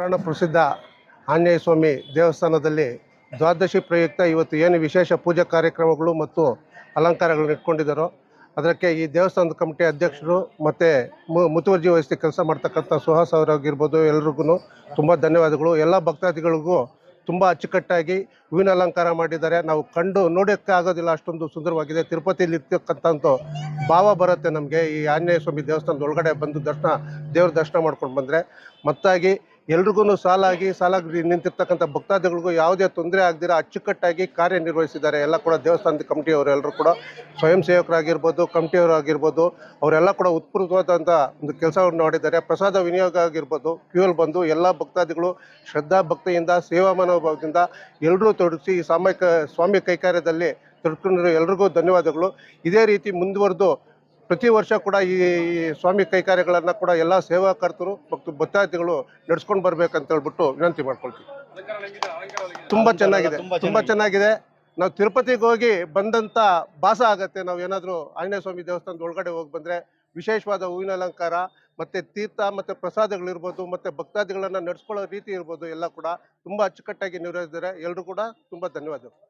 ಪುರಾಣ ಪ್ರಸಿದ್ಧ ಆಂಜನೇಯ ಸ್ವಾಮಿ ದೇವಸ್ಥಾನದಲ್ಲಿ ದ್ವಾದಶಿ ಪ್ರಯುಕ್ತ ಇವತ್ತು ಏನು ವಿಶೇಷ ಪೂಜಾ ಕಾರ್ಯಕ್ರಮಗಳು ಮತ್ತು ಅಲಂಕಾರಗಳನ್ನು ಇಟ್ಕೊಂಡಿದ್ದಾರೋ ಅದಕ್ಕೆ ಈ ದೇವಸ್ಥಾನದ ಕಮಿಟಿ ಅಧ್ಯಕ್ಷರು ಮತ್ತು ಮುತುವರ್ಜಿ ವಹಿಸಿ ಕೆಲಸ ಮಾಡ್ತಕ್ಕಂಥ ಸುಹಾಸ್ ಅವರಾಗಿರ್ಬೋದು. ಎಲ್ರಿಗೂ ತುಂಬ ಧನ್ಯವಾದಗಳು. ಎಲ್ಲ ಭಕ್ತಾದಿಗಳಿಗೂ ತುಂಬ ಅಚ್ಚುಕಟ್ಟಾಗಿ ಹೂವಿನ ಅಲಂಕಾರ ಮಾಡಿದ್ದಾರೆ. ನಾವು ಕಂಡು ನೋಡೋಕ್ಕೆ ಆಗೋದಿಲ್ಲ, ಅಷ್ಟೊಂದು ಸುಂದರವಾಗಿದೆ. ತಿರುಪತಿಯಲ್ಲಿ ಇರ್ತಕ್ಕಂಥ ಭಾವ ಬರುತ್ತೆ ನಮಗೆ ಈ ಆಂಜನೇಯ ಸ್ವಾಮಿ ದೇವಸ್ಥಾನದ ಒಳಗಡೆ ಬಂದು ದೇವ್ರ ದರ್ಶನ ಮಾಡ್ಕೊಂಡು ಬಂದರೆ. ಮತ್ತಾಗಿ ಎಲ್ರಿಗೂ ಸಾಲಾಗಿ ನಿಂತಿರ್ತಕ್ಕಂಥ ಭಕ್ತಾದಿಗಳಿಗೂ ಯಾವುದೇ ತೊಂದರೆ ಆಗದಿರ ಅಚ್ಚುಕಟ್ಟಾಗಿ ಕಾರ್ಯನಿರ್ವಹಿಸಿದ್ದಾರೆ. ಎಲ್ಲ ಕೂಡ ದೇವಸ್ಥಾನದ ಕಮಿಟಿಯವರು ಎಲ್ಲರೂ ಕೂಡ ಸ್ವಯಂ ಸೇವಕರಾಗಿರ್ಬೋದು, ಕಮಿಟಿಯವರು ಆಗಿರ್ಬೋದು, ಅವರೆಲ್ಲ ಕೂಡ ಉತ್ಪೂರ್ವವಾದಂಥ ಒಂದು ಕೆಲಸವನ್ನು ಮಾಡಿದ್ದಾರೆ. ಪ್ರಸಾದ ವಿನಿಯೋಗ ಆಗಿರ್ಬೋದು, ಕ್ಯೂಲ್ ಬಂದು ಎಲ್ಲ ಭಕ್ತಾದಿಗಳು ಶ್ರದ್ಧಾ ಭಕ್ತಿಯಿಂದ ಸೇವಾ ಮನೋಭಾವದಿಂದ ಎಲ್ಲರೂ ತೊಡಗಿಸಿ ಈ ಸಾಮೂಹಿಕ ಸ್ವಾಮಿ ಕೈಕಾರ್ಯದಲ್ಲಿ ತೊಡ್ಕೊಂಡಿರೋ ಎಲ್ರಿಗೂ ಧನ್ಯವಾದಗಳು. ಇದೇ ರೀತಿ ಮುಂದುವರೆದು ಪ್ರತಿ ವರ್ಷ ಕೂಡ ಈ ಸ್ವಾಮಿ ಕೈಕಾರ್ಯಗಳನ್ನು ಕೂಡ ಎಲ್ಲ ಸೇವಾಕರ್ತರು ಮತ್ತು ಭಕ್ತಾದಿಗಳು ನಡೆಸ್ಕೊಂಡು ಬರ್ಬೇಕಂತ ಹೇಳ್ಬಿಟ್ಟು ವಿನಂತಿ ಮಾಡ್ಕೊಳ್ತೀವಿ. ತುಂಬ ಚೆನ್ನಾಗಿದೆ. ನಾವು ತಿರುಪತಿಗೆ ಹೋಗಿ ಬಂದಂಥ ಭಾಸ ಆಗುತ್ತೆ. ನಾವು ಏನಾದರೂ ಆಂಜನೇಯ ಸ್ವಾಮಿ ದೇವಸ್ಥಾನದ ಒಳಗಡೆ ಹೋಗಿ ಬಂದರೆ ವಿಶೇಷವಾದ ಹೂವಿನ ಅಲಂಕಾರ ಮತ್ತು ತೀರ್ಥ ಮತ್ತು ಪ್ರಸಾದಗಳಿರ್ಬೋದು ಮತ್ತು ಭಕ್ತಾದಿಗಳನ್ನು ನಡೆಸ್ಕೊಳ್ಳೋ ರೀತಿ ಇರ್ಬೋದು, ಎಲ್ಲ ಕೂಡ ತುಂಬ ಅಚ್ಚುಕಟ್ಟಾಗಿ ನಿರ್ವಹಿಸಿದ್ದಾರೆ. ಎಲ್ಲರೂ ಕೂಡ ತುಂಬ ಧನ್ಯವಾದಗಳು.